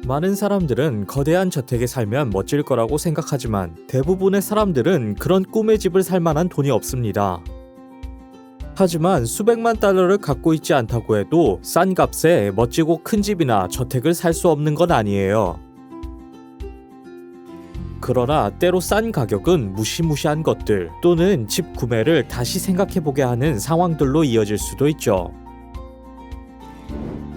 많은 사람들은 거대한 저택에 살면 멋질 거라고 생각하지만 대부분의 사람들은 그런 꿈의 집을 살 만한 돈이 없습니다. 하지만 수백만 달러를 갖고 있지 않다고 해도 싼 값에 멋지고 큰 집이나 저택을 살 수 없는 건 아니에요. 그러나 때로 싼 가격은 무시무시한 것들 또는 집 구매를 다시 생각해보게 하는 상황들로 이어질 수도 있죠.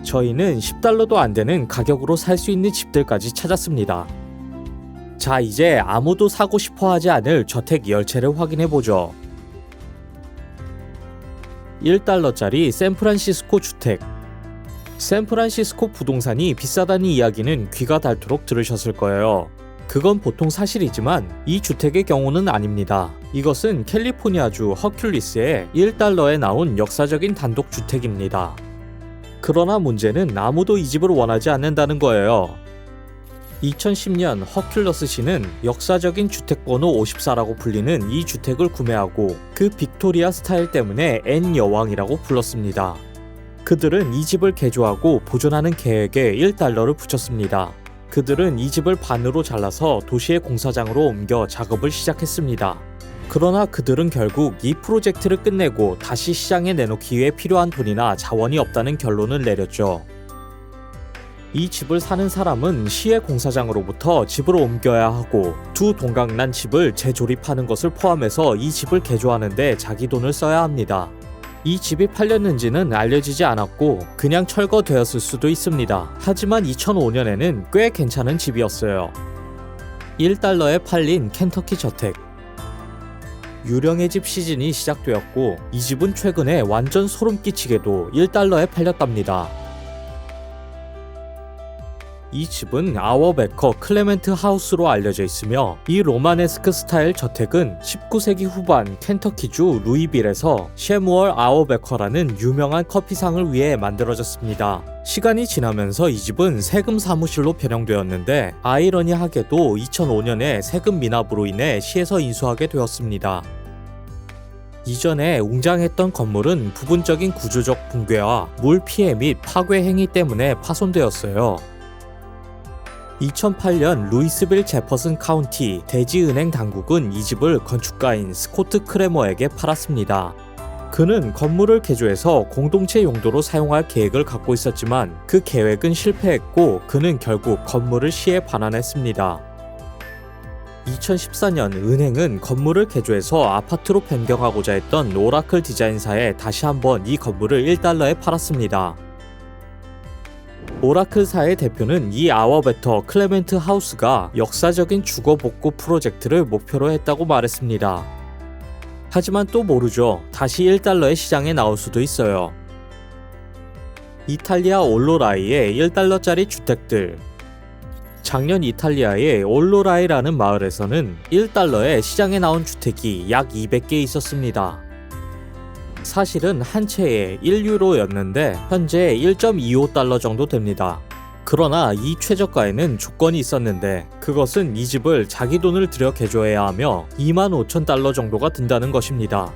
저희는 $10도 안 되는 가격으로 살 수 있는 집들까지 찾았습니다. 자, 이제 아무도 사고 싶어 하지 않을 저택 10채를 확인해보죠. $1짜리 샌프란시스코 주택. 샌프란시스코 부동산이 비싸다는 이야기는 귀가 닳도록 들으셨을 거예요. 그건 보통 사실이지만 이 주택의 경우는 아닙니다. 이것은 캘리포니아주 허큘리스의 $1에 나온 역사적인 단독 주택입니다. 그러나 문제는 아무도 이 집을 원하지 않는다는 거예요. 2010년 허큘러스 씨는 역사적인 주택번호 54라고 불리는 이 주택을 구매하고 그 빅토리아 스타일 때문에 앤 여왕이라고 불렀습니다. 그들은 이 집을 개조하고 보존하는 계획에 $1를 붙였습니다. 그들은 이 집을 반으로 잘라서 도시의 공사장으로 옮겨 작업을 시작했습니다. 그러나 그들은 결국 이 프로젝트를 끝내고 다시 시장에 내놓기 위해 필요한 돈이나 자원이 없다는 결론을 내렸죠. 이 집을 사는 사람은 시의 공사장으로부터 집으로 옮겨야 하고 두 동강난 집을 재조립하는 것을 포함해서 이 집을 개조하는 데 자기 돈을 써야 합니다. 이 집이 팔렸는지는 알려지지 않았고 그냥 철거되었을 수도 있습니다. 하지만 2005년에는 꽤 괜찮은 집이었어요. $1에 팔린 켄터키 저택. 유령의 집 시즌이 시작되었고 이 집은 최근에 완전 소름 끼치게도 $1에 팔렸답니다. 이 집은 아워베커 클레멘트 하우스로 알려져 있으며 이 로마네스크 스타일 저택은 19세기 후반 켄터키주 루이빌에서 셰무얼 아워베커라는 유명한 커피상을 위해 만들어졌습니다. 시간이 지나면서 이 집은 세금 사무실로 변형되었는데 아이러니하게도 2005년에 세금 미납으로 인해 시에서 인수하게 되었습니다. 이전에 웅장했던 건물은 부분적인 구조적 붕괴와 물 피해 및 파괴 행위 때문에 파손되었어요. 2008년 루이스빌 제퍼슨 카운티 대지은행 당국은 이 집을 건축가인 스코트 크레머에게 팔았습니다. 그는 건물을 개조해서 공동체 용도로 사용할 계획을 갖고 있었지만 그 계획은 실패했고 그는 결국 건물을 시에 반환했습니다. 2014년 은행은 건물을 개조해서 아파트로 변경하고자 했던 오라클 디자인사에 다시 한번 이 건물을 $1에 팔았습니다. 오라클사의 대표는 이 아워베터 클레멘트 하우스가 역사적인 주거 복구 프로젝트를 목표로 했다고 말했습니다. 하지만 또 모르죠. 다시 $1의 시장에 나올 수도 있어요. 이탈리아 올로라이의 $1짜리 주택들. 작년 이탈리아의 올로라이라는 마을에서는 $1에 시장에 나온 주택이 약 200개 있었습니다. 사실은 한 채에 1유로였는데 현재 $1.25 정도 됩니다. 그러나 이 최저가에는 조건이 있었는데 그것은 이 집을 자기 돈을 들여 개조해야 하며 $25,000 정도가 든다는 것입니다.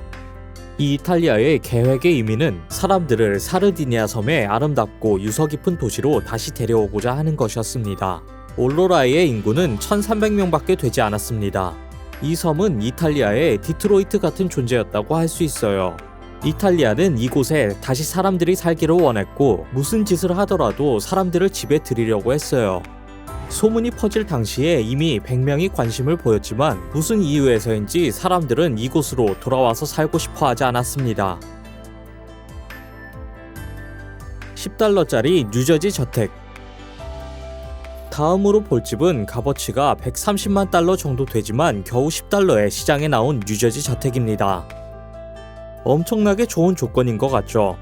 이 이탈리아의 계획의 의미는 사람들을 사르디니아 섬의 아름답고 유서 깊은 도시로 다시 데려오고자 하는 것이었습니다. 올로라이의 인구는 1,300명밖에 되지 않았습니다. 이 섬은 이탈리아의 디트로이트 같은 존재였다고 할 수 있어요. 이탈리아는 이곳에 다시 사람들이 살기를 원했고 무슨 짓을 하더라도 사람들을 집에 들이려고 했어요. 소문이 퍼질 당시에 이미 100명이 관심을 보였지만 무슨 이유에서인지 사람들은 이곳으로 돌아와서 살고 싶어 하지 않았습니다. $10짜리 뉴저지 저택. 다음으로 볼 집은 값어치가 $130만 정도 되지만 겨우 $10에 시장에 나온 뉴저지 저택입니다. 엄청나게 좋은 조건인 것 같죠.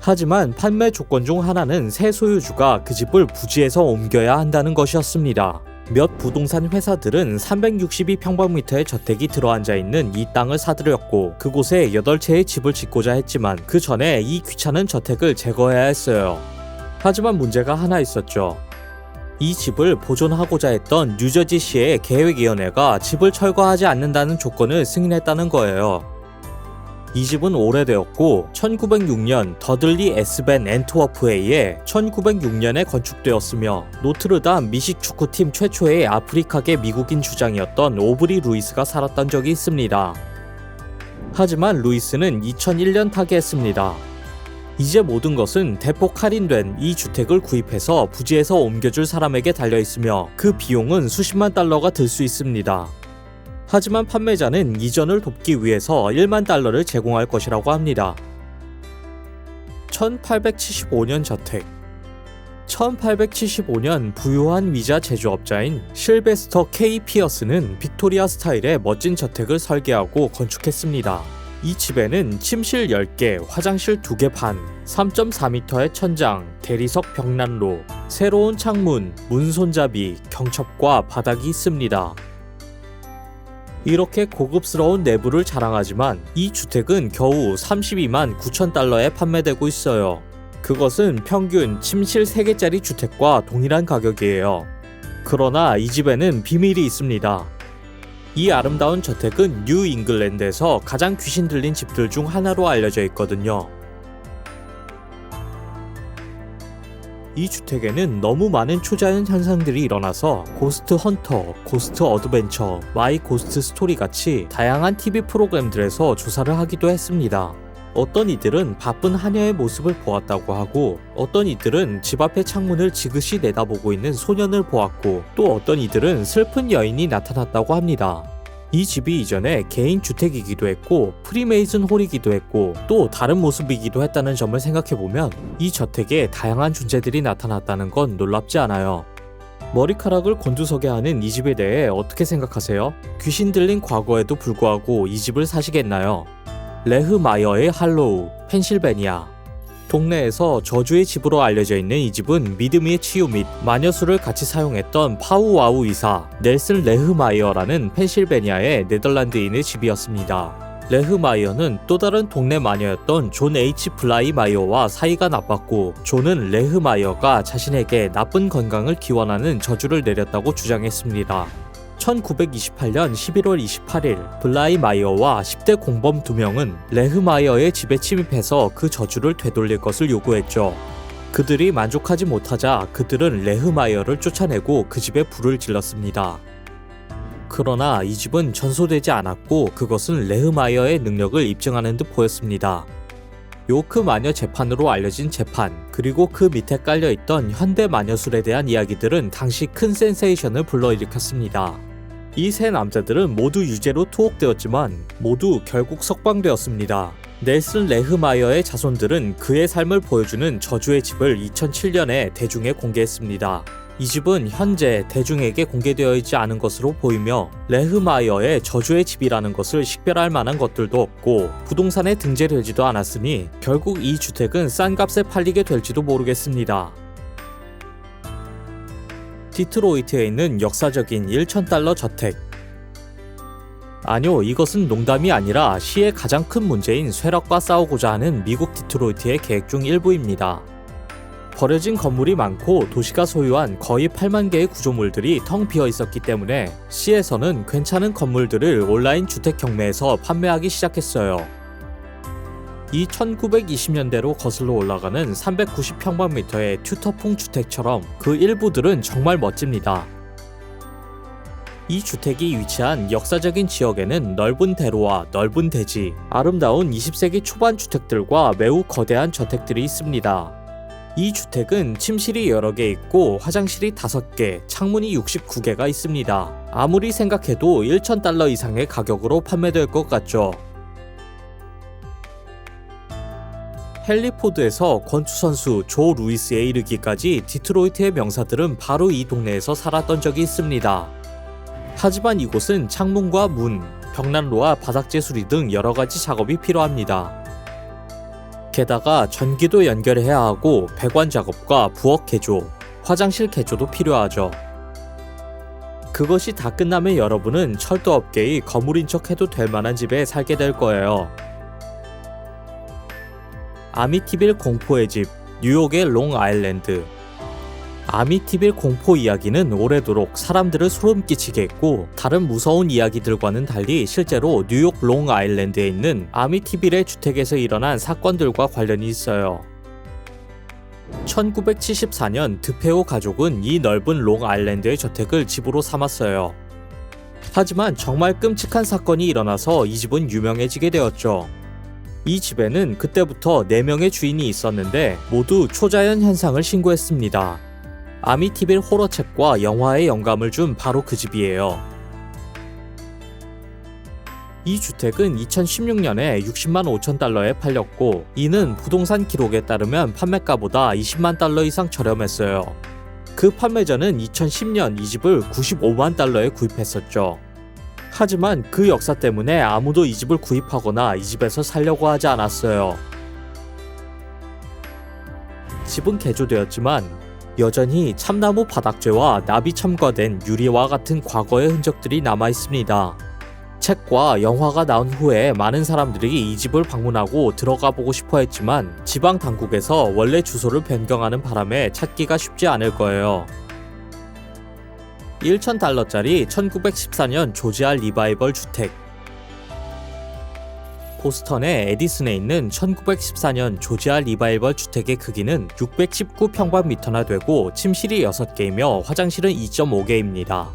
하지만 판매 조건 중 하나는 새 소유주가 그 집을 부지에서 옮겨야 한다는 것이었습니다. 몇 부동산 회사들은 362평방미터의 저택이 들어앉아 있는 이 땅을 사들였고 그곳에 8채의 집을 짓고자 했지만 그 전에 이 귀찮은 저택을 제거해야 했어요. 하지만 문제가 하나 있었죠. 이 집을 보존하고자 했던 뉴저지시의 계획위원회가 집을 철거하지 않는다는 조건을 승인했다는 거예요. 이 집은 오래되었고 1906년 더들리 에스벤 앤트워프에 의해 1906년에 건축되었으며 노트르담 미식 축구팀 최초의 아프리카계 미국인 주장이었던 오브리 루이스가 살았던 적이 있습니다. 하지만 루이스는 2001년 타계했습니다. 이제 모든 것은 대폭 할인된 이 주택을 구입해서 부지에서 옮겨줄 사람에게 달려있으며 그 비용은 수십만 달러가 들 수 있습니다. 하지만 판매자는 이전을 돕기 위해서 1만 달러를 제공할 것이라고 합니다. 1875년 저택. 1875년 부유한 위자 제조업자인 실베스터 K. 피어스는 빅토리아 스타일의 멋진 저택을 설계하고 건축했습니다. 이 집에는 침실 10개, 화장실 2개 반, 3.4m의 천장, 대리석 벽난로, 새로운 창문, 문 손잡이, 경첩과 바닥이 있습니다. 이렇게 고급스러운 내부를 자랑하지만 이 주택은 겨우 32만 9천 달러에 판매되고 있어요. 그것은 평균 침실 3개짜리 주택과 동일한 가격이에요. 그러나 이 집에는 비밀이 있습니다. 이 아름다운 저택은 뉴 잉글랜드에서 가장 귀신 들린 집들 중 하나로 알려져 있거든요. 이 주택에는 너무 많은 초자연 현상들이 일어나서 고스트 헌터, 고스트 어드벤처, 마이 고스트 스토리 같이 다양한 TV 프로그램들에서 조사를 하기도 했습니다. 어떤 이들은 바쁜 하녀의 모습을 보았다고 하고 어떤 이들은 집 앞의 창문을 지그시 내다보고 있는 소년을 보았고 또 어떤 이들은 슬픈 여인이 나타났다고 합니다. 이 집이 이전에 개인 주택이기도 했고 프리메이슨 홀이기도 했고 또 다른 모습이기도 했다는 점을 생각해보면 이 저택에 다양한 존재들이 나타났다는 건 놀랍지 않아요. 머리카락을 곤두서게 하는 이 집에 대해 어떻게 생각하세요? 귀신 들린 과거에도 불구하고 이 집을 사시겠나요? 레흐 마이어의 할로우, 펜실베니아. 동네에서 저주의 집으로 알려져 있는 이 집은 믿음의 치유 및 마녀수를 같이 사용했던 파우와우 이사 넬슨 레흐마이어라는 펜실베니아의 네덜란드인의 집이었습니다. 레흐마이어는 또 다른 동네 마녀였던 존 H. 블라이 마이어와 사이가 나빴고 존은 레흐마이어가 자신에게 나쁜 건강을 기원하는 저주를 내렸다고 주장했습니다. 1928년 11월 28일 블라이 마이어와 10대 공범 2명은 레흐마이어의 집에 침입해서 그 저주를 되돌릴 것을 요구했죠. 그들이 만족하지 못하자 그들은 레흐마이어를 쫓아내고 그 집에 불을 질렀습니다. 그러나 이 집은 전소되지 않았고 그것은 레흐마이어의 능력을 입증하는 듯 보였습니다. 요크 마녀 재판으로 알려진 재판, 그리고 그 밑에 깔려있던 현대 마녀술에 대한 이야기들은 당시 큰 센세이션을 불러일으켰습니다. 이 세 남자들은 모두 유죄로 투옥되었지만 모두 결국 석방되었습니다. 넬슨 레흐마이어의 자손들은 그의 삶을 보여주는 저주의 집을 2007년에 대중에 공개했습니다. 이 집은 현재 대중에게 공개되어 있지 않은 것으로 보이며 레흐마이어의 저주의 집이라는 것을 식별할 만한 것들도 없고 부동산에 등재되지도 않았으니 결국 이 주택은 싼 값에 팔리게 될지도 모르겠습니다. 디트로이트에 있는 역사적인 1,000달러 저택. 아니요, 이것은 농담이 아니라 시의 가장 큰 문제인 쇠락과 싸우고자 하는 미국 디트로이트의 계획 중 일부입니다. 버려진 건물이 많고 도시가 소유한 거의 8만 개의 구조물들이 텅 비어 있었기 때문에 시에서는 괜찮은 건물들을 온라인 주택 경매에서 판매하기 시작했어요. 이 1920년대로 거슬러 올라가는 390평방미터의 튜터풍 주택처럼 그 일부들은 정말 멋집니다. 이 주택이 위치한 역사적인 지역에는 넓은 대로와 넓은 대지, 아름다운 20세기 초반 주택들과 매우 거대한 저택들이 있습니다. 이 주택은 침실이 여러 개 있고 화장실이 5개, 창문이 69개가 있습니다. 아무리 생각해도 1,000달러 이상의 가격으로 판매될 것 같죠. 헨리포드에서 권투선수 조 루이스에 이르기까지 디트로이트의 명사들은 바로 이 동네에서 살았던 적이 있습니다. 하지만 이곳은 창문과 문, 벽난로와 바닥재 수리 등 여러가지 작업이 필요합니다. 게다가 전기도 연결해야 하고 배관 작업과 부엌 개조, 화장실 개조도 필요하죠. 그것이 다 끝나면 여러분은 철도업계의 거물인 척 해도 될 만한 집에 살게 될 거예요. 아미티빌 공포의 집, 뉴욕의 롱아일랜드. 아미티빌 공포 이야기는 오래도록 사람들을 소름 끼치게 했고, 다른 무서운 이야기들과는 달리 실제로 뉴욕 롱아일랜드에 있는 아미티빌의 주택에서 일어난 사건들과 관련이 있어요. 1974년 드페오 가족은 이 넓은 롱아일랜드의 저택을 집으로 삼았어요. 하지만 정말 끔찍한 사건이 일어나서 이 집은 유명해지게 되었죠. 이 집에는 그때부터 4명의 주인이 있었는데 모두 초자연 현상을 신고했습니다. 아미티빌 호러책과 영화에 영감을 준 바로 그 집이에요. 이 주택은 2016년에 60만 5천 달러에 팔렸고, 이는 부동산 기록에 따르면 판매가보다 20만 달러 이상 저렴했어요. 그 판매자는 2010년 이 집을 95만 달러에 구입했었죠. 하지만 그 역사 때문에 아무도 이 집을 구입하거나 이 집에서 살려고 하지 않았어요. 집은 개조되었지만 여전히 참나무 바닥재와 납이 첨가된 유리와 같은 과거의 흔적들이 남아 있습니다. 책과 영화가 나온 후에 많은 사람들이 이 집을 방문하고 들어가 보고 싶어 했지만 지방 당국에서 원래 주소를 변경하는 바람에 찾기가 쉽지 않을 거예요. 1,000달러짜리 1914년 조지아 리바이벌 주택. 보스턴의 에디슨에 있는 1914년 조지아 리바이벌 주택의 크기는 619평방미터나 되고 침실이 6개이며 화장실은 2.5개입니다.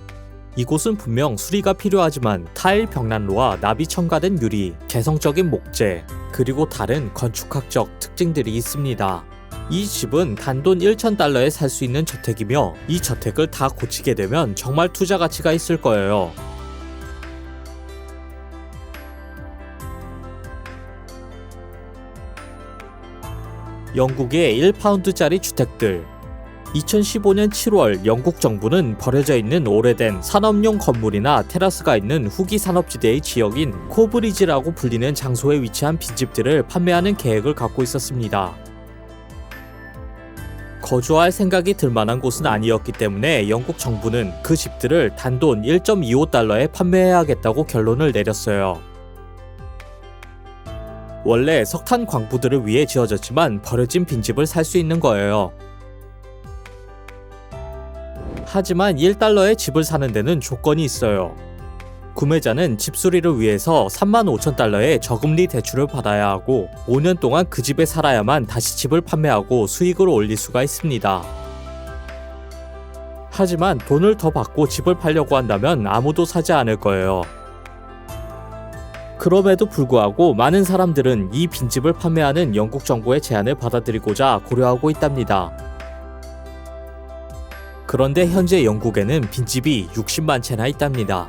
이곳은 분명 수리가 필요하지만 타일 벽난로와 납이 첨가된 유리, 개성적인 목재, 그리고 다른 건축학적 특징들이 있습니다. 이 집은 단돈 1,000달러에 살 수 있는 저택이며 이 저택을 다 고치게 되면 정말 투자 가치가 있을 거예요. 영국의 1파운드짜리 주택들. 2015년 7월 영국 정부는 버려져 있는 오래된 산업용 건물이나 테라스가 있는 후기 산업지대의 지역인 코브리지라고 불리는 장소에 위치한 빈집들을 판매하는 계획을 갖고 있었습니다. 거주할 생각이 들 만한 곳은 아니었기 때문에 영국 정부는 그 집들을 단돈 1.25달러에 판매해야겠다고 결론을 내렸어요. 원래 석탄 광부들을 위해 지어졌지만 버려진 빈집을 살 수 있는 거예요. 하지만 1달러에 집을 사는 데는 조건이 있어요. 구매자는 집수리를 위해서 35,000달러의 저금리 대출을 받아야 하고 5년 동안 그 집에 살아야만 다시 집을 판매하고 수익을 올릴 수가 있습니다. 하지만 돈을 더 받고 집을 팔려고 한다면 아무도 사지 않을 거예요. 그럼에도 불구하고 많은 사람들은 이 빈집을 판매하는 영국 정부의 제안을 받아들이고자 고려하고 있답니다. 그런데 현재 영국에는 빈집이 60만 채나 있답니다.